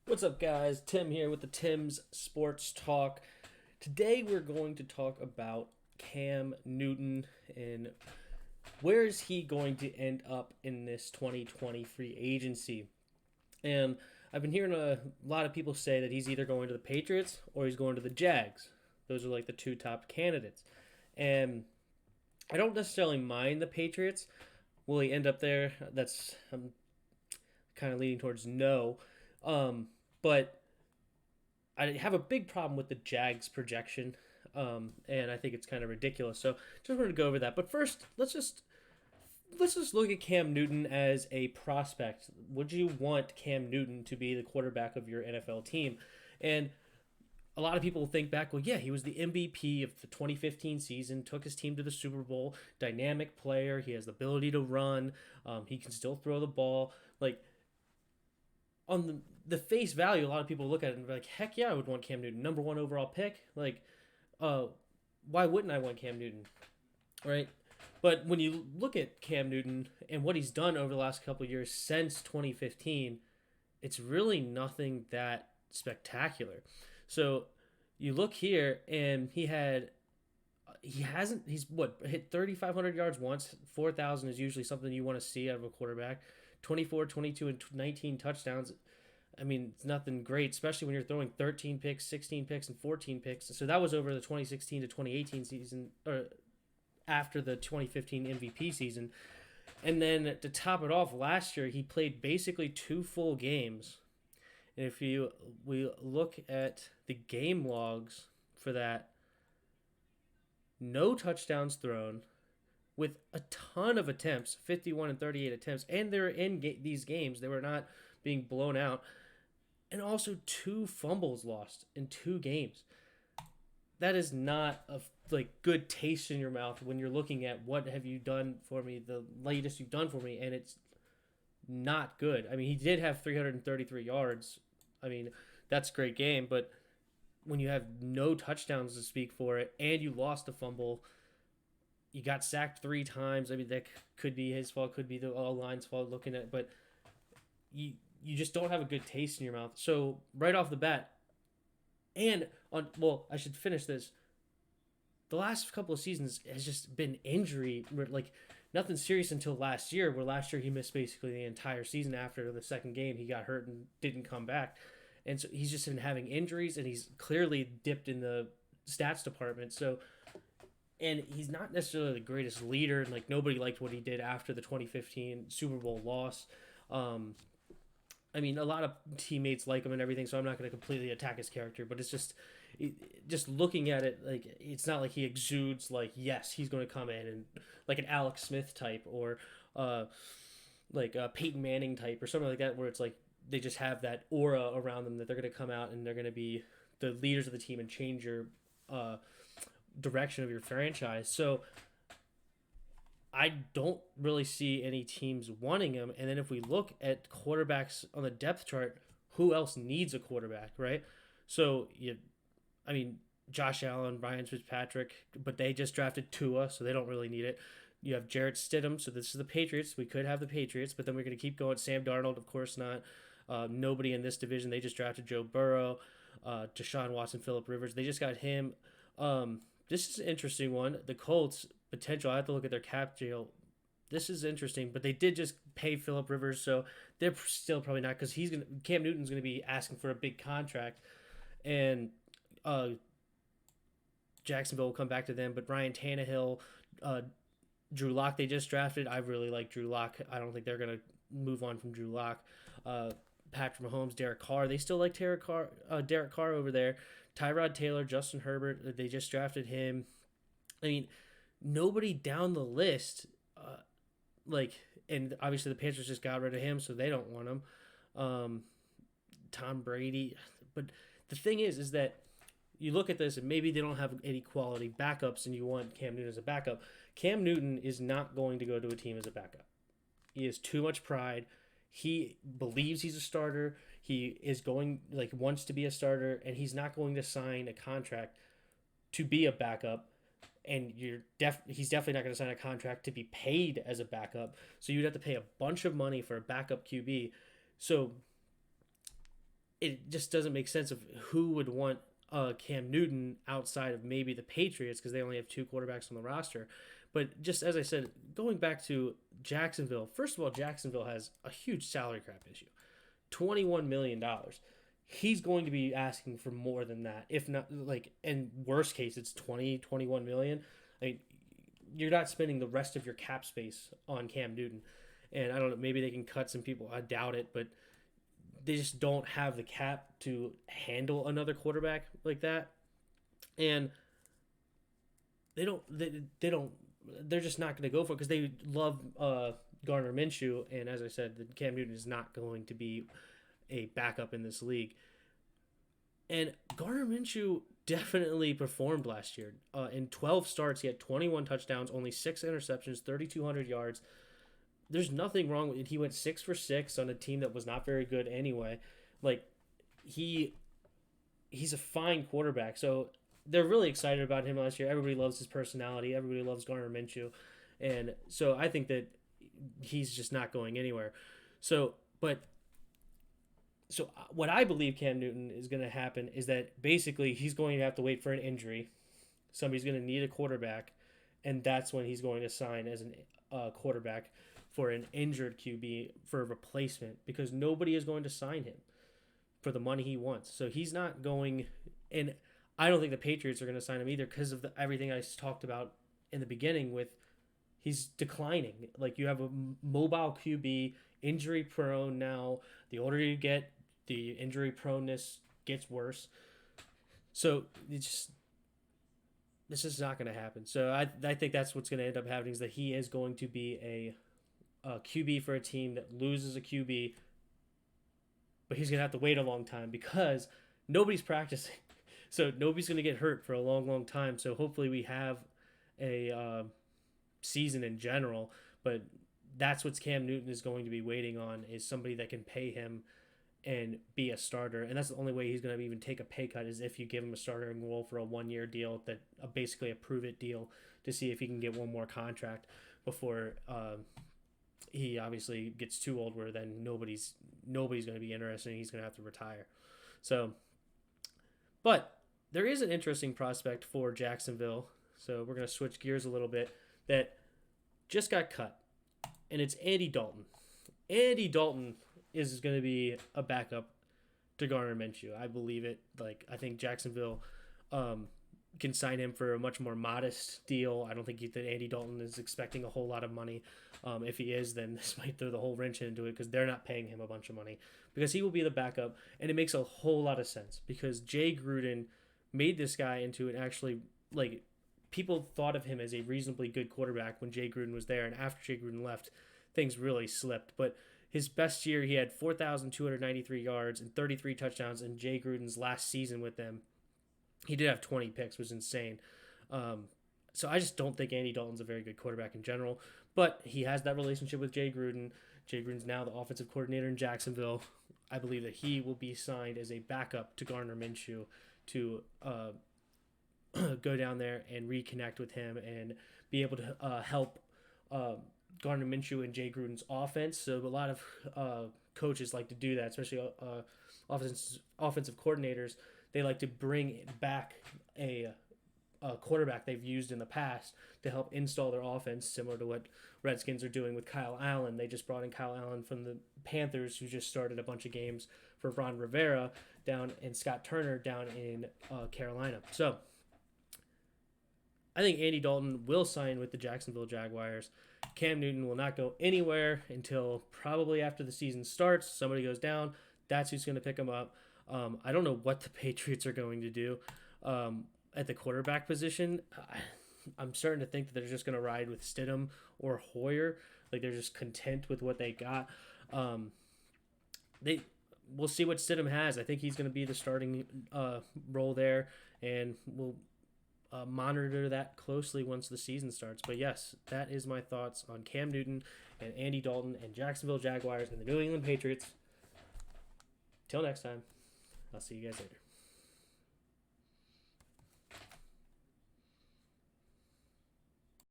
What's up, guys? Tim here with the Tim's Sports Talk. Today we're going to talk about Cam Newton and where is he going to end up in this 2020 free agency. And I've been hearing a lot of people say that he's either going to the Patriots or he's going to the Jags. Those are like the two top candidates. And I don't necessarily mind the Patriots. Will he end up there? I'm kind of leaning towards no. But I have a big problem with the Jags projection, and I think it's kind of ridiculous. So just wanted to go over that. But first, let's just look at Cam Newton as a prospect. Would you want Cam Newton to be the quarterback of your NFL team? And a lot of people think back, well, yeah, he was the MVP of the 2015 season, took his team to the Super Bowl, dynamic player. He has the ability to run. He can still throw the ball. Like, on the face value, a lot of people look at it and be like, heck yeah, I would want Cam Newton, number one overall pick. Like, uh, why wouldn't I want Cam Newton, right? But when you look at Cam Newton and what he's done over the last couple of years since 2015, it's really nothing that spectacular. So you look here, and he's what, hit 3,500 yards once. 4,000 is usually something you want to see out of a quarterback. 24, 22, and 19 touchdowns. I mean, it's nothing great, especially when you're throwing 13 picks, 16 picks, and 14 picks. So that was over the 2016 to 2018 season, or after the 2015 MVP season. And then to top it off, last year he played basically two full games. And if we look at the game logs for that, no touchdowns thrown, with a ton of attempts, 51 and 38 attempts, and they're in these games. They were not being blown out, and also two fumbles lost in two games. That is not a like good taste in your mouth when you're looking at what have you done for me, the latest you've done for me, and it's not good. I mean, he did have 333 yards. I mean, that's a great game, but when you have no touchdowns to speak for it and you lost a fumble, you got sacked three times. I mean, that could be his fault, could be the all line's fault looking at, but you just don't have a good taste in your mouth. So right off the bat, and on well, I should finish this. The last couple of seasons has just been injury, like nothing serious until last year. Where last year he missed basically the entire season after the second game. He got hurt and didn't come back, and so he's just been having injuries, and he's clearly dipped in the stats department. So and he's not necessarily the greatest leader. And like nobody liked what he did after the 2015 Super Bowl loss. Um, I mean, a lot of teammates like him and everything, so I'm not going to completely attack his character. But it's just looking at it, like it's not like he exudes like yes, he's going to come in and like an Alex Smith type or uh, like a Peyton Manning type or something like that, where it's like they just have that aura around them that they're going to come out and they're going to be the leaders of the team and change your uh, direction of your franchise. So I don't really see any teams wanting him. And then if we look at quarterbacks on the depth chart, who else needs a quarterback, right? So I mean, Josh Allen, Ryan Fitzpatrick, but they just drafted Tua, so they don't really need it. You have Jarrett Stidham, so this is the Patriots. We could have the Patriots, but then we're going to keep going. Sam Darnold, of course not. Nobody in this division. They just drafted Joe Burrow, Deshaun Watson, Phillip Rivers. They just got him. This is an interesting one. The Colts potential. I have to look at their cap deal. This is interesting, but they did just pay Phillip Rivers, so they're still probably not because Cam Newton's gonna be asking for a big contract, and uh, Jacksonville will come back to them. But Ryan Tannehill, uh, Drew Lock they just drafted. I really like Drew Lock. I don't think they're gonna move on from Drew Lock. Uh, Patrick Mahomes, Derek Carr. They still like Derek Carr over there. Tyrod Taylor, Justin Herbert. They just drafted him. I mean, nobody down the list, like, and obviously the Panthers just got rid of him, so they don't want him. Um, Tom Brady, but the thing is that you look at this and maybe they don't have any quality backups, and you want Cam Newton as a backup. Cam Newton is not going to go to a team as a backup. He has too much pride. He believes he's a starter. He is going like wants to be a starter, and he's not going to sign a contract to be a backup. And he's definitely not going to sign a contract to be paid as a backup. So you'd have to pay a bunch of money for a backup QB. So it just doesn't make sense of who would want Cam Newton outside of maybe the Patriots because they only have 2 quarterbacks on the roster. But just as I said, going back to Jacksonville, first of all, Jacksonville has a huge salary cap issue, $21 million. He's going to be asking for more than that, if not like in worst case, it's 21 million. I mean, you're not spending the rest of your cap space on Cam Newton, and I don't know, maybe they can cut some people. I doubt it, but they just don't have the cap to handle another quarterback like that, and they don't. They're just not going to go for it because they love Gardner Minshew, and as I said, Cam Newton is not going to be a backup in this league. And Gardner Minshew definitely performed last year. In 12 starts, he had 21 touchdowns, only 6 interceptions, 3,200 yards. There's nothing wrong with it. He went 6 for 6 on a team that was not very good anyway. Like, he's a fine quarterback. So they're really excited about him last year. Everybody loves his personality. Everybody loves Gardner Minshew. And so I think that he's just not going anywhere. So what I believe Cam Newton is going to happen is that basically he's going to have to wait for an injury. Somebody's going to need a quarterback, and that's when he's going to sign as a quarterback for an injured QB for a replacement because nobody is going to sign him for the money he wants. So he's not going, and I don't think the Patriots are going to sign him either because of everything I talked about in the beginning with he's declining. Like you have a mobile QB, injury prone now. The older you get, the injury proneness gets worse. So this is not going to happen. So I think that's what's going to end up happening is that he is going to be a QB for a team that loses a QB, but he's going to have to wait a long time because nobody's practicing. So nobody's going to get hurt for a long, long time. So hopefully we have a season in general, but that's what Cam Newton is going to be waiting on is somebody that can pay him and be a starter. And that's the only way he's going to even take a pay cut is if you give him a starting role for a 1-year deal, that basically a prove-it deal to see if he can get one more contract before he obviously gets too old where then nobody's going to be interested and he's going to have to retire. So, but there is an interesting prospect for Jacksonville. So we're going to switch gears a little bit that just got cut, and it's Andy Dalton. Andy Dalton is going to be a backup to Gardner Minshew. I believe it. Like, I think Jacksonville can sign him for a much more modest deal. I don't think that Andy Dalton is expecting a whole lot of money. If he is, then this might throw the whole wrench into it because they're not paying him a bunch of money because he will be the backup, and it makes a whole lot of sense because Jay Gruden made this guy into an actually, like, people thought of him as a reasonably good quarterback when Jay Gruden was there, and after Jay Gruden left, things really slipped. But his best year, he had 4,293 yards and 33 touchdowns in Jay Gruden's last season with them. He did have 20 picks, which was insane. So I just don't think Andy Dalton's a very good quarterback in general, but he has that relationship with Jay Gruden. Jay Gruden's now the offensive coordinator in Jacksonville. I believe that he will be signed as a backup to Gardner Minshew to go down there and reconnect with him and be able to help Gardner Minshew and Jay Gruden's offense. So a lot of coaches like to do that, especially offensive coordinators. They like to bring back a quarterback they've used in the past to help install their offense, similar to what Redskins are doing with Kyle Allen. They just brought in Kyle Allen from the Panthers, who just started a bunch of games for Ron Rivera and Scott Turner down in Carolina. So I think Andy Dalton will sign with the Jacksonville Jaguars. Cam Newton will not go anywhere until probably after the season starts. Somebody goes down. That's who's going to pick him up. I don't know what the Patriots are going to do at the quarterback position. I'm starting to think that they're just going to ride with Stidham or Hoyer. Like, they're just content with what they got. We'll see what Stidham has. I think he's going to be the starting role there, and we'll monitor that closely once the season starts. But yes, that is my thoughts on Cam Newton and Andy Dalton and Jacksonville Jaguars and the New England Patriots. Till next time, I'll see you guys later.